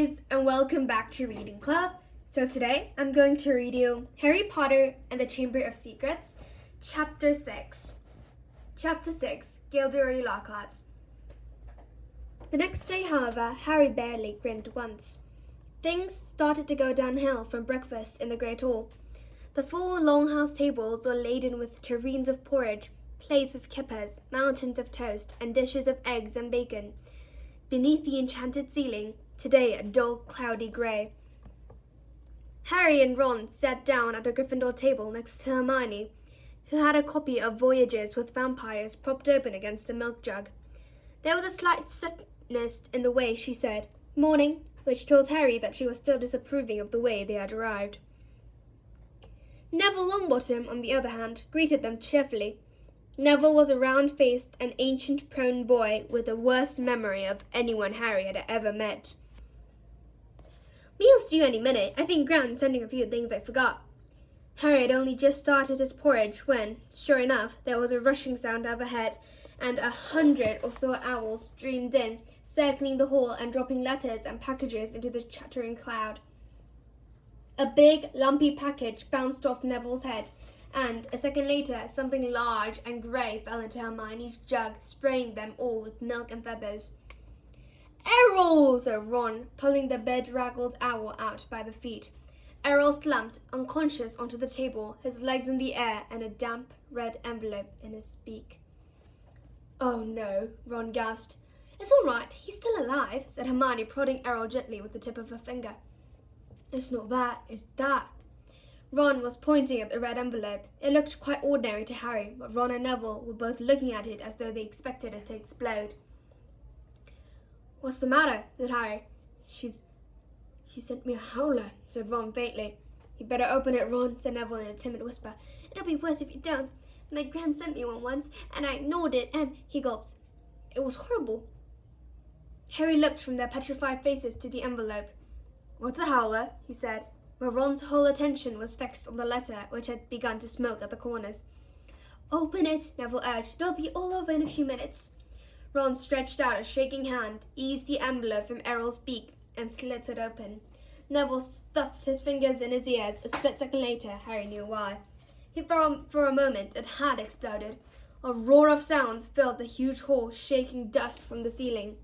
guys, and welcome back to Reading Club. So today I'm going to read you Harry Potter and the Chamber of Secrets, Chapter 6. Chapter 6, Gilderoy Lockhart. The next day, however, Harry barely grinned once. Things started to go downhill from breakfast in the Great Hall. The 4 longhouse tables were laden with tureens of porridge, plates of kippers, mountains of toast, and dishes of eggs and bacon. Beneath the enchanted ceiling, today a dull, cloudy grey. Harry and Ron sat down at a Gryffindor table next to Hermione, who had a copy of Voyages with Vampires propped open against a milk jug. There was a slight stiffness in the way she said, "Morning," which told Harry that she was still disapproving of the way they had arrived. Neville Longbottom, on the other hand, greeted them cheerfully. Neville was a round-faced and ancient-prone boy with the worst memory of anyone Harry had ever met. "Meal's due any minute. I think Gran's sending a few things I forgot." Harry had only just started his porridge when, sure enough, there was a rushing sound overhead, and 100 or so owls streamed in, circling the hall and dropping letters and packages into the chattering cloud. A big, lumpy package bounced off Neville's head, and a second later, something large and grey fell into Hermione's jug, spraying them all with milk and feathers. "Errol!" said Ron, pulling the bedraggled owl out by the feet. Errol slumped, unconscious, onto the table, his legs in the air and a damp, red envelope in his beak. "Oh no," Ron gasped. "It's all right, he's still alive," said Hermione, prodding Errol gently with the tip of her finger. "It's not that, it's that." Ron was pointing at the red envelope. It looked quite ordinary to Harry, but Ron and Neville were both looking at it as though they expected it to explode. "What's the matter?" said Harry. She sent me a howler," said Ron faintly. "You better open it, Ron," said Neville in a timid whisper. "It'll be worse if you don't. My gran sent me one once, and I ignored it, and," he gulped, "it was horrible." Harry looked from their petrified faces to the envelope. "What's a howler?" he said, where Ron's whole attention was fixed on the letter which had begun to smoke at the corners. "Open it," Neville urged. "It'll be all over in a few minutes." Ron stretched out a shaking hand, eased the envelope from Errol's beak, and slit it open. Neville stuffed his fingers in his ears. A split second later, Harry knew why. He thought for a moment it had exploded. A roar of sounds filled the huge hall, shaking dust from the ceiling.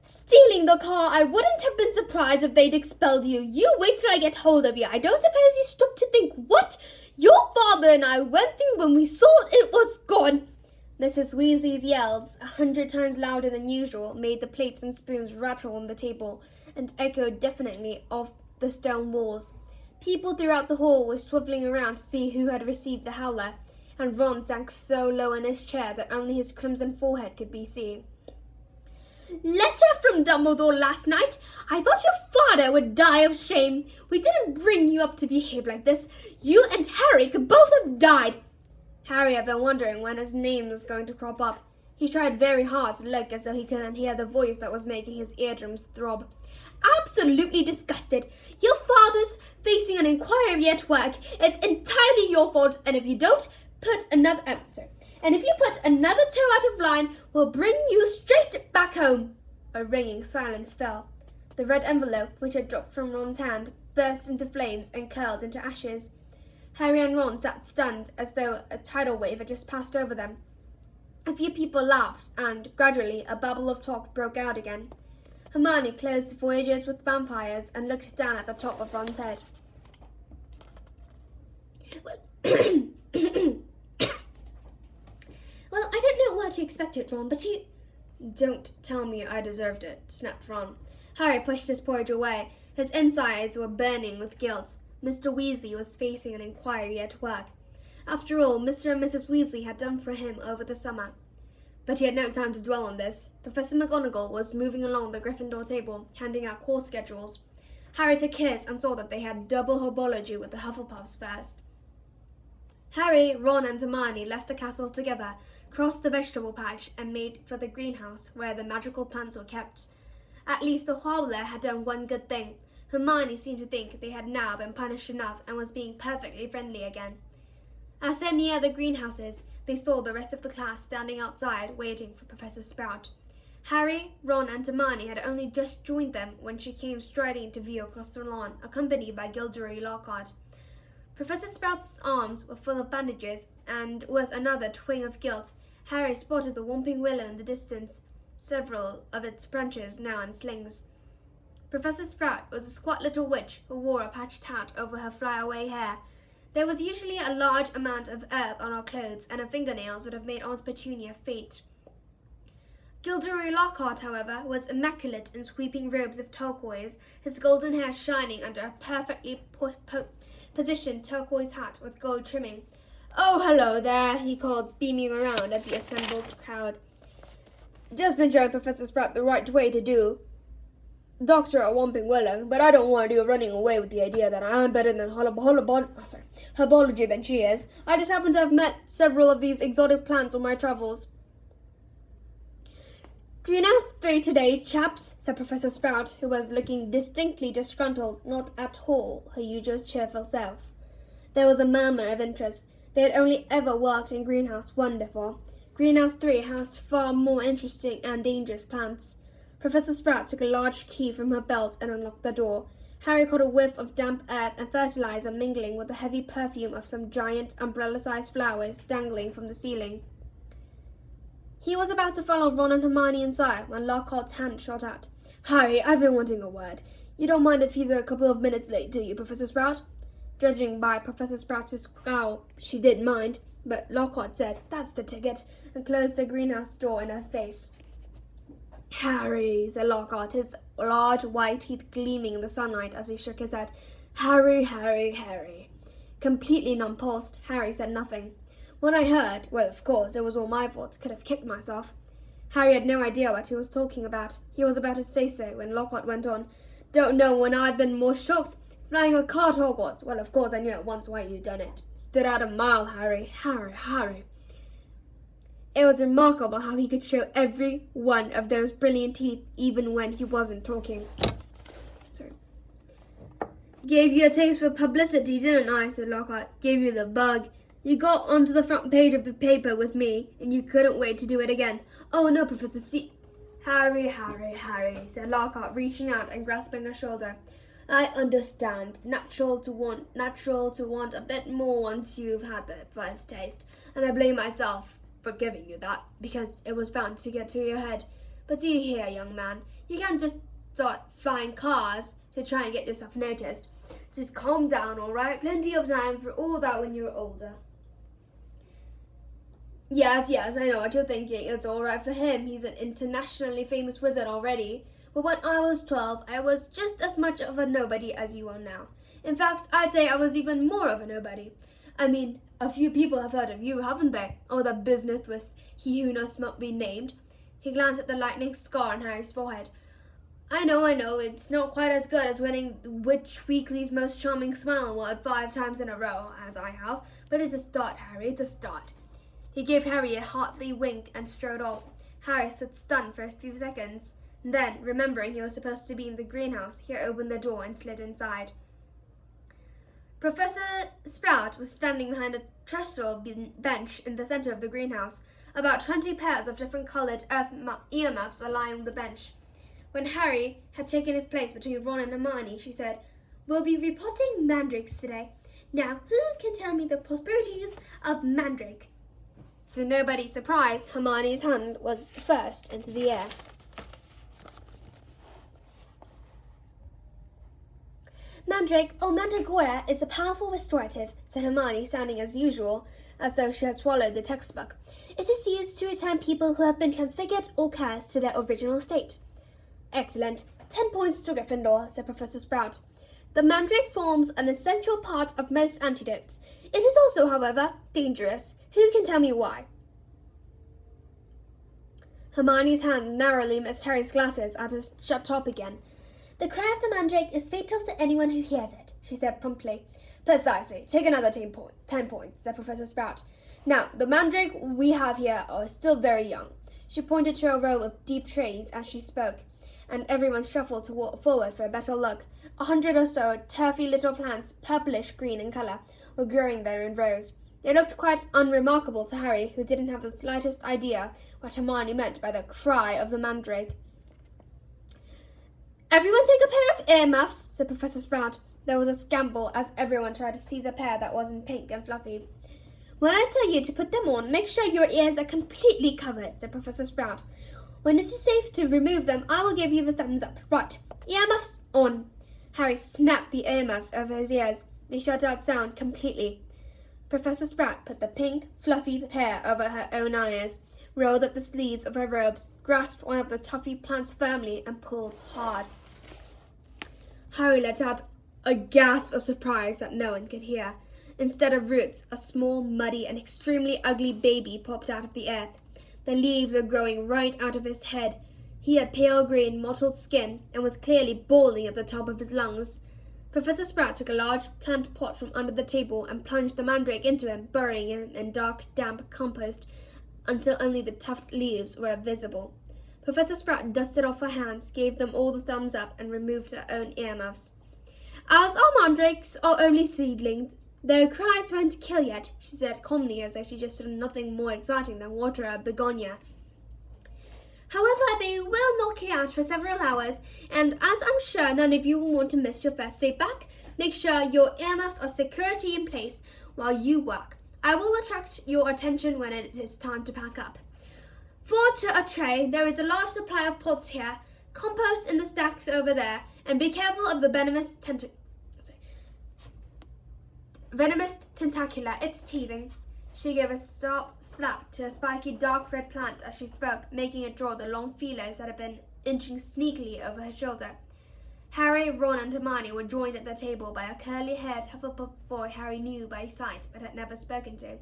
"Stealing the car! I wouldn't have been surprised if they'd expelled you. You wait till I get hold of you. I don't suppose you stopped to think what your father and I went through when we saw it was gone." Mrs. Weasley's yells, 100 times louder than usual, made the plates and spoons rattle on the table and echoed deafeningly off the stone walls. People throughout the hall were swiveling around to see who had received the howler, and Ron sank so low in his chair that only his crimson forehead could be seen. "Letter from Dumbledore last night. I thought your father would die of shame. We didn't bring you up to behave like this. You and Harry could both have died." Harry had been wondering when his name was going to crop up. He tried very hard to look as though he couldn't hear the voice that was making his eardrums throb. "Absolutely disgusted. Your father's facing an inquiry at work. It's entirely your fault, and if you put another toe out of line, we'll bring you straight back home." A ringing silence fell. The red envelope, which had dropped from Ron's hand, burst into flames and curled into ashes. Harry and Ron sat stunned, as though a tidal wave had just passed over them. A few people laughed, and gradually a babble of talk broke out again. Hermione closed Voyages with Vampires and looked down at the top of Ron's head. Well, I don't know what you expected, Ron, but you—" "Don't tell me I deserved it," snapped Ron. Harry pushed his porridge away. His insides were burning with guilt. Mr. Weasley was facing an inquiry at work. After all, Mr. and Mrs. Weasley had done for him over the summer. But he had no time to dwell on this. Professor McGonagall was moving along the Gryffindor table, handing out course schedules. Harry took his and saw that they had double Herbology with the Hufflepuffs first. Harry, Ron and Hermione left the castle together, crossed the vegetable patch, and made for the greenhouse where the magical plants were kept. At least the howler had done one good thing. Hermione seemed to think they had now been punished enough and was being perfectly friendly again. As they neared the greenhouses, they saw the rest of the class standing outside waiting for Professor Sprout. Harry, Ron, and Hermione had only just joined them when she came striding into view across the lawn, accompanied by Gilderoy Lockhart. Professor Sprout's arms were full of bandages, and with another twinge of guilt, Harry spotted the whomping willow in the distance, several of its branches now in slings. Professor Sprout was a squat little witch who wore a patched hat over her flyaway hair. There was usually a large amount of earth on her clothes, and her fingernails would have made Aunt Petunia faint. Gilderoy Lockhart, however, was immaculate in sweeping robes of turquoise, his golden hair shining under a perfectly positioned turquoise hat with gold trimming. "Oh, hello there," he called, beaming around at the assembled crowd. "Just been showing Professor Sprout the right way to do Doctor a Whomping Willow, but I don't want you running away with the idea that I am better than Herbology than she is. I just happen to have met several of these exotic plants on my travels." "Greenhouse 3 today, chaps," said Professor Sprout, who was looking distinctly disgruntled, not at all her usual cheerful self. There was a murmur of interest. They had only ever worked in Greenhouse 1 before. Greenhouse 3 housed far more interesting and dangerous plants. Professor Sprout took a large key from her belt and unlocked the door. Harry caught a whiff of damp earth and fertilizer mingling with the heavy perfume of some giant umbrella-sized flowers dangling from the ceiling. He was about to follow Ron and Hermione inside when Lockhart's hand shot out. "Harry, I've been wanting a word. You don't mind if he's a couple of minutes late, do you, Professor Sprout?" Judging by Professor Sprout's scowl, she did mind, but Lockhart said, "That's the ticket," and closed the greenhouse door in her face. "Harry," said Lockhart, his large white teeth gleaming in the sunlight as he shook his head. "Harry, Harry, Harry." Completely nonplussed, Harry said nothing. "When I heard, well, of course, it was all my fault. Could have kicked myself." Harry had no idea what he was talking about. He was about to say so when Lockhart went on. "Don't know when I've been more shocked. Flying a car to Hogwarts. Well, of course, I knew at once why you'd done it. Stood out a mile, Harry. Harry, Harry." It was remarkable how he could show every one of those brilliant teeth even when he wasn't talking. Sorry. "Gave you a taste for publicity, didn't I?" said Lockhart. "Gave you the bug. You got onto the front page of the paper with me, and you couldn't wait to do it again." "Oh, no, Professor C." "Harry, Harry, Harry," said Lockhart, reaching out and grasping her shoulder. "I understand. Natural to want a bit more once you've had the first taste, and I blame myself for giving you that, because it was bound to get to your head. But do you hear, young man? You can't just start flying cars to try and get yourself noticed. Just calm down, all right? Plenty of time for all that when you're older." Yes, I know what you're thinking. It's all right for him. He's an internationally famous wizard already. But when I was 12, I was just as much of a nobody as you are now. In fact, I'd say I was even more of a nobody. I mean, a few people have heard of you, haven't they? Oh, the business with he who knows not be named. He glanced at the lightning scar on Harry's forehead. I know. It's not quite as good as winning Witch Weekly's Most Charming Smile award 5 times in a row, as I have. But it's a start, Harry. It's a start. He gave Harry a hearty wink and strode off. Harry stood stunned for a few seconds. Then, remembering he was supposed to be in the greenhouse, he opened the door and slid inside. Professor Sprout was standing behind a trestle bench in the center of the greenhouse. About 20 pairs of different colored earmuffs were lying on the bench. When Harry had taken his place between Ron and Hermione, she said, "We'll be repotting mandrakes today. Now, who can tell me the properties of mandrake?" To nobody's surprise, Hermione's hand was first into the air. "Mandrake, or mandragora, is a powerful restorative," said Hermione, sounding as usual, as though she had swallowed the textbook. "It is used to return people who have been transfigured or cursed to their original state." "Excellent. 10 points to Gryffindor," said Professor Sprout. "The mandrake forms an essential part of most antidotes. It is also, however, dangerous. Who can tell me why?" Hermione's hand narrowly missed Harry's glasses as it shut top again. "The cry of the mandrake is fatal to anyone who hears it," she said promptly. "Precisely. Take another 10 points, said Professor Sprout. "Now, the mandrake we have here are still very young." She pointed to a row of deep trees as she spoke, and everyone shuffled forward for a better look. 100 or so turfy little plants, purplish-green in colour, were growing there in rows. They looked quite unremarkable to Harry, who didn't have the slightest idea what Hermione meant by the cry of the mandrake. "Everyone take a pair of earmuffs," said Professor Sprout. There was a scamble as everyone tried to seize a pair that wasn't pink and fluffy. "When I tell you to put them on, make sure your ears are completely covered," said Professor Sprout. "When it is safe to remove them, I will give you the thumbs up. Right, earmuffs on." Harry snapped the earmuffs over his ears. They shut out sound completely. Professor Sprout put the pink, fluffy pair over her own ears, rolled up the sleeves of her robes, grasped one of the toffee plants firmly, and pulled hard. Harry let out a gasp of surprise that no one could hear. Instead of roots, a small, muddy, and extremely ugly baby popped out of the earth. The leaves were growing right out of his head. He had pale green, mottled skin and was clearly balding at the top of his lungs. Professor Sprout took a large plant pot from under the table and plunged the mandrake into him, burying him in dark, damp compost until only the tufted leaves were visible. Professor Sprout dusted off her hands, gave them all the thumbs up, and removed her own earmuffs. "As our mandrakes are only seedlings, their cries won't kill yet," she said calmly, as though she just did nothing more exciting than water a begonia. "However, they will knock you out for several hours, and as I'm sure none of you will want to miss your first day back, make sure your earmuffs are securely in place while you work. I will attract your attention when it is time to pack up. Forward to a tray, there is a large supply of pots here, compost in the stacks over there, and be careful of the venomous tentacula, it's teething." She gave a slap to a spiky dark red plant as she spoke, making it draw the long feelers that had been inching sneakily over her shoulder. Harry, Ron, and Hermione were joined at the table by a curly-haired Hufflepuff boy Harry knew by sight but had never spoken to.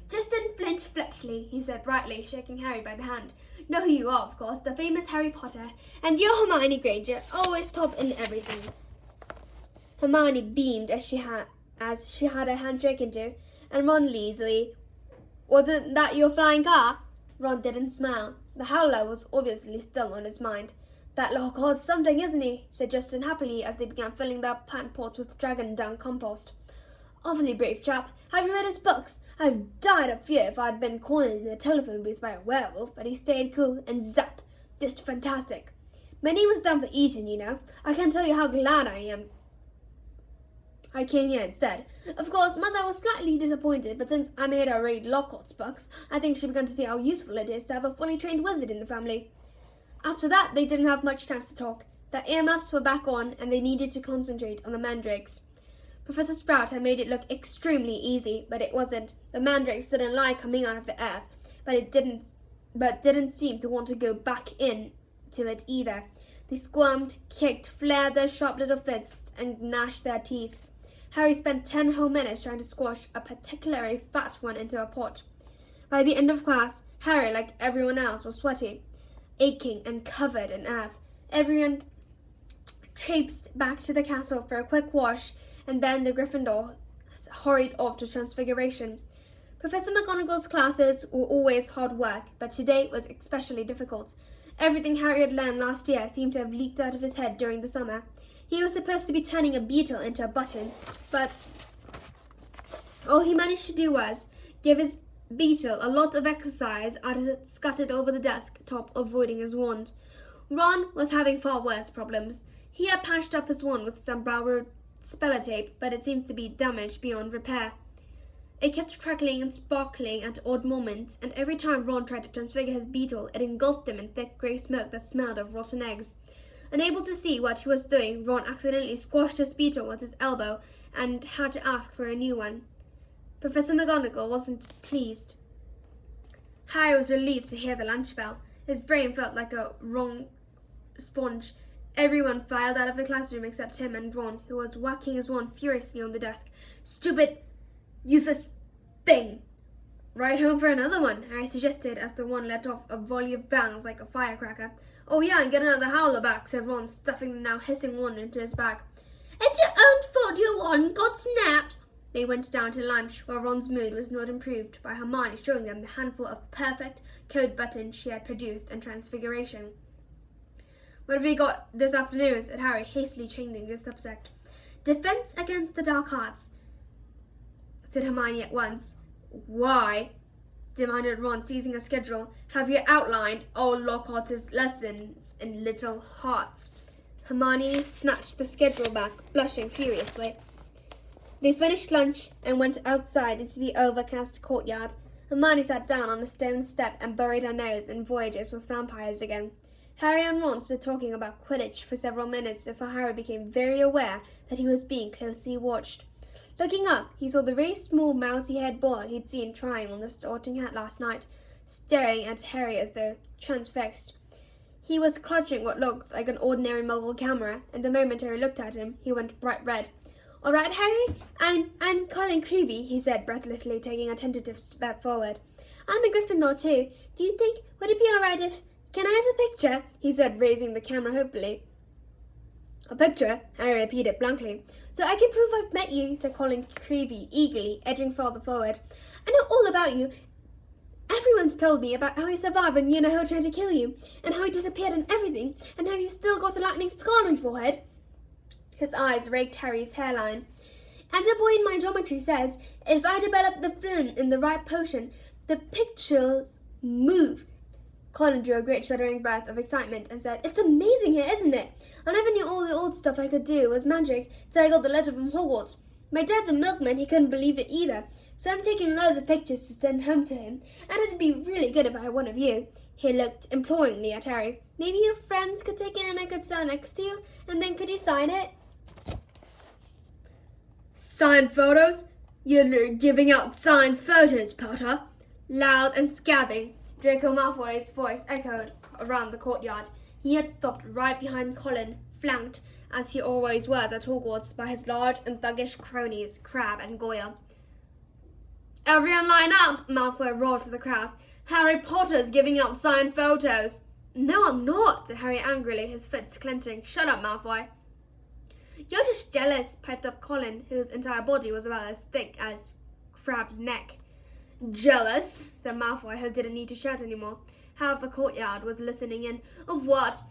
"Justin Fletchley," he said brightly, shaking Harry by the hand. "Know who you are, of course, the famous Harry Potter, and you're Hermione Granger, always top in everything." Hermione beamed as she had her hand shaken to, and Ron Weasley, "Wasn't that your flying car?" Ron didn't smile. The howler was obviously still on his mind. "That little caused something, isn't he?" said Justin happily as they began filling their plant pots with dragon dung compost. "Awfully brave chap. Have you read his books? I've died of fear if I'd been cornered in a telephone booth by a werewolf, but he stayed cool and zap. Just fantastic. My name was done for Eton, you know. I can't tell you how glad I am I came here instead. Of course, Mother was slightly disappointed, but since I made her read Lockhart's books, I think she began to see how useful it is to have a fully trained wizard in the family." After that, they didn't have much chance to talk. Their earmuffs were back on, and they needed to concentrate on the mandrakes. Professor Sprout had made it look extremely easy, but it wasn't. The mandrakes didn't like coming out of the earth, but didn't seem to want to go back into it either. They squirmed, kicked, flared their sharp little fists, and gnashed their teeth. Harry spent 10 whole minutes trying to squash a particularly fat one into a pot. By the end of class, Harry, like everyone else, was sweaty, aching, and covered in earth. Everyone traipsed back to the castle for a quick wash, and then the Gryffindor hurried off to Transfiguration. Professor McGonagall's classes were always hard work, but today was especially difficult. Everything Harry had learned last year seemed to have leaked out of his head during the summer. He was supposed to be turning a beetle into a button, but all he managed to do was give his beetle a lot of exercise as it scuttered over the desk top, avoiding his wand. Ron was having far worse problems. He had patched up his wand with some borrowed speller tape, but it seemed to be damaged beyond repair. It kept crackling and sparkling at odd moments, and every time Ron tried to transfigure his beetle, it engulfed him in thick grey smoke that smelled of rotten eggs. Unable to see what he was doing, Ron accidentally squashed his beetle with his elbow and had to ask for a new one. Professor McGonagall wasn't pleased. Harry was relieved to hear the lunch bell. His brain felt like a wrong sponge. Everyone filed out of the classroom except him and Ron, who was whacking his wand furiously on the desk. "Stupid, useless thing!" "Right home for another one," Harry suggested as the wand let off a volley of bangs like a firecracker. "Oh yeah, and get another howler back," said Ron, stuffing the now hissing wand into his bag. "It's your own fault your wand got snapped." They went down to lunch, where Ron's mood was not improved by Hermione showing them the handful of perfect code buttons she had produced in Transfiguration. "What have we got this afternoon?" said Harry, hastily changing the subject. "Defense against the dark arts," said Hermione at once. "Why?" demanded Ron, seizing a schedule. "Have you outlined all Lockhart's lessons in little hearts?" Hermione snatched the schedule back, blushing furiously. They finished lunch and went outside into the overcast courtyard. Hermione sat down on a stone step and buried her nose in Voyages with Vampires again. Harry and Ron stood talking about Quidditch for several minutes before Harry became very aware that he was being closely watched. Looking up, he saw the very small, mousy-haired boy he'd seen trying on the Sorting Hat last night, staring at Harry as though transfixed. He was clutching what looked like an ordinary mobile camera, and the moment Harry looked at him, he went bright red. "All right, Harry? I'm Colin Creevy," he said breathlessly, taking a tentative step forward. "I'm a Gryffindor too. Do you think, would it be all right if... Can I have a picture?" he said, raising the camera hopefully. "A picture?" Harry repeated blankly. "So I can prove I've met you," said Colin Creevy eagerly, edging farther forward. "I know all about you. Everyone's told me about how you survived when Unaho tried to kill you, and how he disappeared and everything, and how you still got a lightning scar on your forehead." His eyes raked Harry's hairline. "And a boy in my geometry says if I develop the film in the right potion, the pictures move." Colin drew a great shuddering breath of excitement and said, "It's amazing here, isn't it? I never knew all the old stuff I could do was magic till I got the letter from Hogwarts. My dad's a milkman, he couldn't believe it either, so I'm taking loads of pictures to send home to him, and it'd be really good if I had one of you." He looked imploringly at Harry. "Maybe your friends could take it and I could stand next to you, and then could you sign it?" "Signed photos? You're giving out signed photos, Potter?" Loud and scathing, Draco Malfoy's voice echoed around the courtyard. He had stopped right behind Colin, flanked, as he always was at Hogwarts, by his large and thuggish cronies, Crabbe and Goyle. "Everyone line up!" Malfoy roared to the crowd. "Harry Potter's giving out signed photos." "No, I'm not," said Harry angrily, his fists clenching. "Shut up, Malfoy." "You're just jealous," piped up Colin, whose entire body was about as thick as Crabbe's neck. "Jealous?" said Malfoy, who didn't need to shout anymore. Half the courtyard was listening in. "Of what?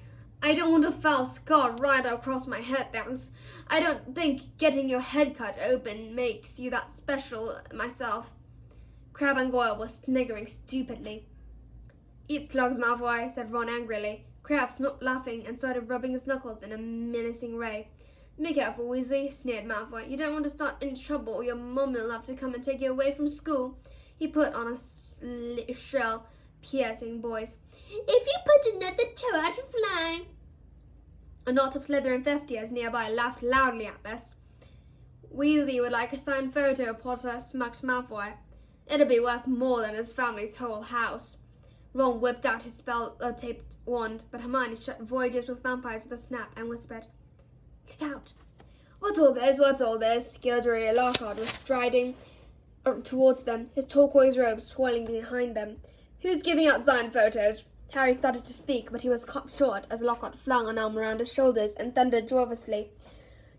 I don't want a foul scar right across my head, thanks. I don't think getting your head cut open makes you that special myself." Crabbe and Goyle were sniggering stupidly. "Eat slugs, Malfoy," said Ron angrily. Crabbe stopped laughing and started rubbing his knuckles in a menacing way. "Be careful, Weasley," sneered Malfoy. "You don't want to start any trouble or your mum will have to come and take you away from school." He put on a shrill, piercing voice. "If you put another toe out of line." A knot of Slytherin 50ers nearby laughed loudly at this. "Weasley would like a signed photo, Potter," smirked Malfoy. "It'll be worth more than his family's whole house." Ron whipped out his spell-taped wand, but Hermione shut Voyages with Vampires with a snap and whispered, "Look out." What's all this? What's all this?" Gilderoy Lockhart was striding towards them, his turquoise robe swirling behind them. "Who's giving out signed photos?" Harry started to speak, but he was cut short as Lockhart flung an arm around his shoulders and thundered joyously,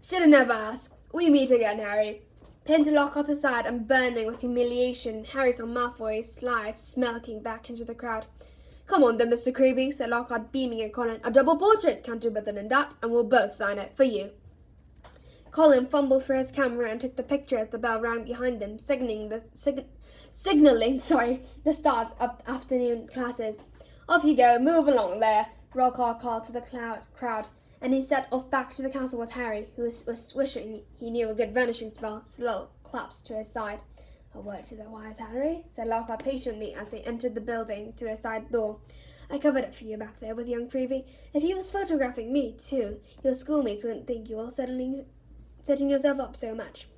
"Shoulda never asked. We meet again, Harry." Pinned to Lockhart aside and burning with humiliation, Harry saw Malfoy slide smirking back into the crowd. "Come on then, Mr. Creevy," said Lockhart, beaming at Colin. "A double portrait, can't do better than that, and we'll both sign it, for you." Colin fumbled for his camera and took the picture as the bell rang behind them, signaling the start of afternoon classes. "Off you go, move along there," Lockhart called to the crowd, and he set off back to the castle with Harry, who was wishing he knew a good vanishing spell, slow claps to his side. "A word to the wise, Harry," said Lockhart patiently as they entered the building to a side door. "I covered it for you back there with young Creevy. If he was photographing me, too, your schoolmates wouldn't think you were setting yourself up so much."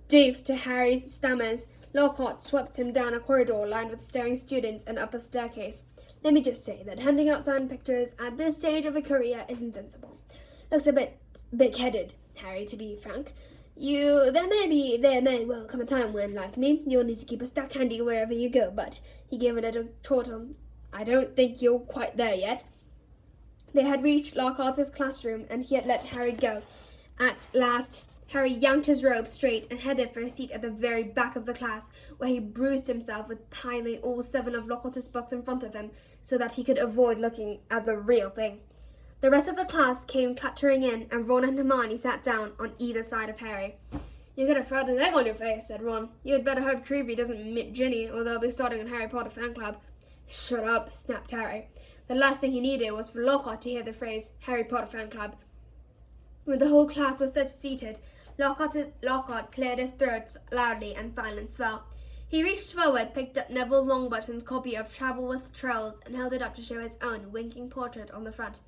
Deaf to Harry's stammers, Lockhart swept him down a corridor lined with staring students and up a staircase. "Let me just say that handing out signed pictures at this stage of a career isn't sensible. Looks a bit big-headed, Harry, to be frank. There may well come a time when, like me, you'll need to keep a stack handy wherever you go, but," he gave a little chortle, "I don't think you're quite there yet." They had reached Lockhart's classroom, and he had let Harry go. At last, Harry yanked his robe straight and headed for a seat at the very back of the class, where he bruised himself with piling all 7 of Lockhart's books in front of him so that he could avoid looking at the real thing. The rest of the class came clattering in, and Ron and Hermione sat down on either side of Harry. "You could have thrown an egg on your face," said Ron. "You had better hope Treevey doesn't meet Ginny, or they'll be starting a Harry Potter fan club." "Shut up," snapped Harry. The last thing he needed was for Lockhart to hear the phrase Harry Potter fan club. When the whole class was seated, Lockhart cleared his throat loudly and silence fell. He reached forward, picked up Neville Longbottom's copy of Travel with Trolls, and held it up to show his own winking portrait on the front.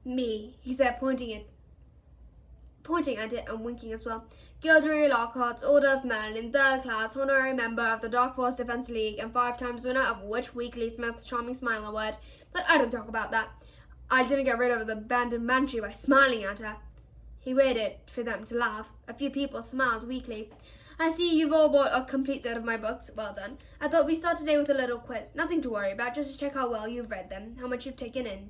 "Me," he said, pointing at it and winking as well. "Gilderoy Lockhart, Order of Merlin, 3rd class, honorary member of the Dark Force Defense League, and 5 times winner of Witch Weekly's Most Charming Smile Award. But I don't talk about that. I didn't get rid of the banded banshee by smiling at her." He waited for them to laugh. A few people smiled weakly. "I see you've all bought a complete set of my books. Well done. I thought we'd start today with a little quiz. Nothing to worry about, just to check how well you've read them, how much you've taken in."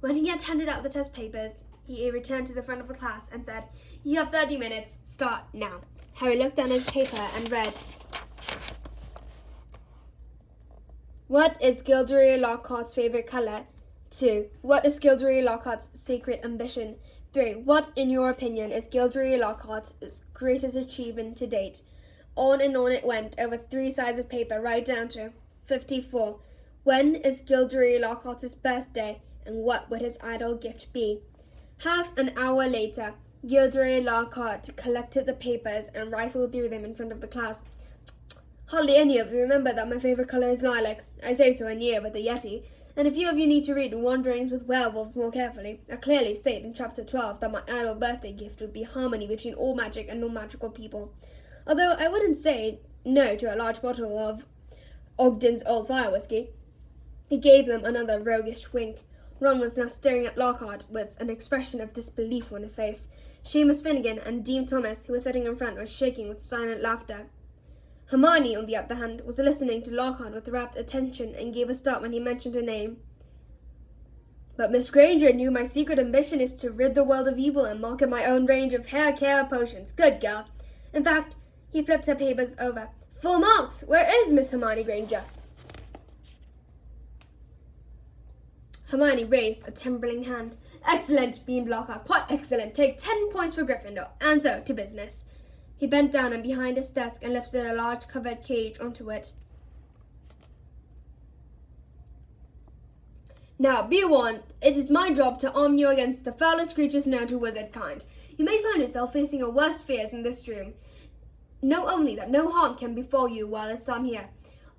When he had handed out the test papers, he returned to the front of the class and said, "You have 30 minutes. Start now." Harry looked down his paper and read, "What is Gilderoy Lockhart's favourite colour? 2. What is Gilderoy Lockhart's secret ambition? 3. What, in your opinion, is Gilderoy Lockhart's greatest achievement to date?" On and on it went, over 3 sides of paper, right down to 54. When is Gilderoy Lockhart's birthday, and what would his idol gift be? Half an hour later, Gilderoy Lockhart collected the papers and rifled through them in front of the class. "Hardly any of you remember that my favourite colour is lilac. I say so in year with the Yeti. And a few of you need to read Wanderings with Werewolves more carefully. I clearly state in chapter 12 that my idol birthday gift would be harmony between all magic and non-magical people. Although I wouldn't say no to a large bottle of Ogden's Old Fire Whiskey." He gave them another roguish wink. Ron was now staring at Lockhart with an expression of disbelief on his face. Seamus Finnegan and Dean Thomas, who was sitting in front, were shaking with silent laughter. Hermione, on the other hand, was listening to Lockhart with rapt attention and gave a start when he mentioned her name. "But Miss Granger knew my secret ambition is to rid the world of evil and market my own range of hair care potions. Good girl. In fact," he flipped her papers over, "full marks. Where is Miss Hermione Granger?" Hermione raised a trembling hand. "Excellent," beamed Lockhart. "Quite excellent. Take 10 points for Gryffindor. And so, to business." He bent down and behind his desk and lifted a large covered cage onto it. "Now, be warned. It is my job to arm you against the foulest creatures known to wizard kind. You may find yourself facing a worse fear than this room. Know only that no harm can befall you while I'm here.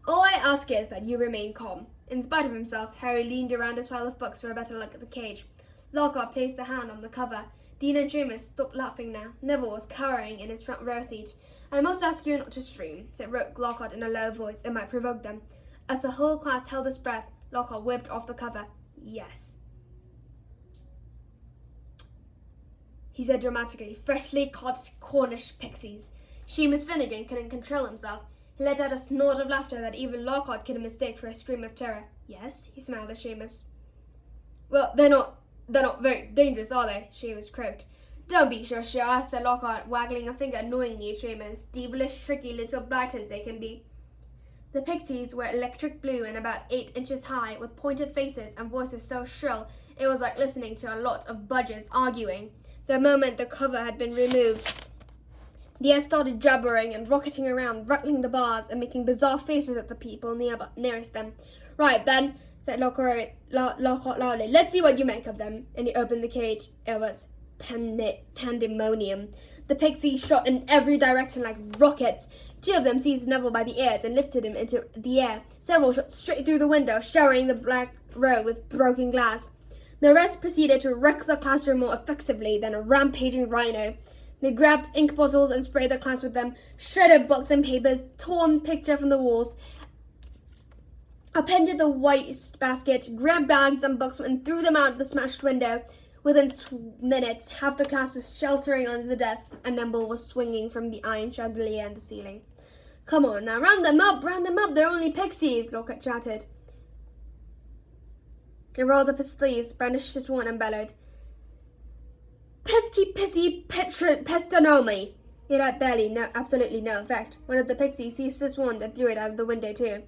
All I ask is that you remain calm." In spite of himself, Harry leaned around his pile of books for a better look at the cage. Lockhart placed a hand on the cover. Dean and Seamus stopped laughing now. Neville was cowering in his front row seat. "I must ask you not to scream," said Lockhart in a low voice. "It might provoke them." As the whole class held its breath, Lockhart whipped off the cover. "Yes," he said dramatically. "Freshly caught Cornish pixies." Seamus Finnegan couldn't control himself. He let out a snort of laughter that even Lockhart could mistake for a scream of terror. "Yes," he smiled at Seamus. "Well, they're not very dangerous, are they?" Seamus croaked. "Don't be so sure," said Lockhart, waggling a finger annoyingly at Seamus. "Devilish, tricky little blighters they can be." The pixies were electric blue and about 8 inches high, with pointed faces and voices so shrill it was like listening to a lot of budgers arguing. The moment the cover had been removed, the air started jabbering and rocketing around, rattling the bars and making bizarre faces at the people nearest them. "Right then," said Lockhart loudly. "Let's see what you make of them." And he opened the cage. It was pandemonium. The pixies shot in every direction like rockets. 2 of them seized Neville by the ears and lifted him into the air. Several shot straight through the window, showering the black row with broken glass. The rest proceeded to wreck the classroom more effectively than a rampaging rhino. They grabbed ink bottles and sprayed the class with them, shredded books and papers, torn pictures from the walls, appended the waste basket, grabbed bags and books and threw them out the smashed window. Within minutes, half the class was sheltering under the desks and Neville was swinging from the iron chandelier and the ceiling. "Come on, now round them up, they're only pixies," Lockhart shouted. He rolled up his sleeves, brandished his wand and bellowed, "Pesky pissy pestonomy!" It had absolutely no effect. One of the pixies seized his wand and threw it out of the window too.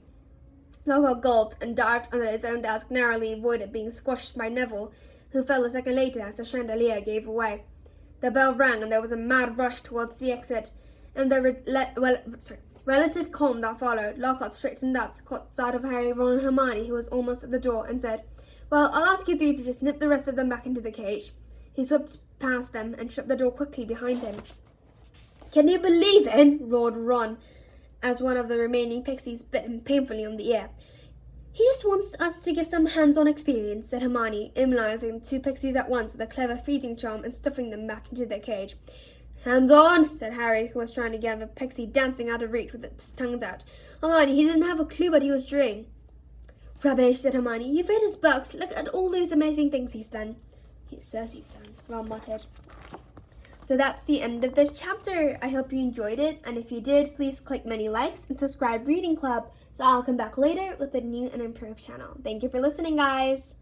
Lockhart gulped and dived under his own desk, narrowly avoided being squashed by Neville, who fell a second later as the chandelier gave away. The bell rang and there was a mad rush towards the exit. And the relative calm that followed, Lockhart straightened up, caught sight of Harry, Ron and Hermione, who was almost at the door, and said, "Well, I'll ask you three to just nip the rest of them back into the cage." He swept past them and shut the door quickly behind him. "Can you believe it?" roared Ron, as one of the remaining pixies bit him painfully on the ear. "He just wants us to give some hands-on experience," said Hermione, immunizing the two pixies at once with a clever feeding charm and stuffing them back into their cage. "Hands-on," said Harry, who was trying to get the pixie dancing out of reach with its tongues out. "Hermione, he didn't have a clue what he was doing." "Rubbish," said Hermione. "You've read his books. Look at all those amazing things he's done." "He says he's done," Ron muttered. So that's the end of this chapter. I hope you enjoyed it, and if you did, please click many likes and subscribe Reading Club, so I'll come back later with a new and improved channel. Thank you for listening, guys.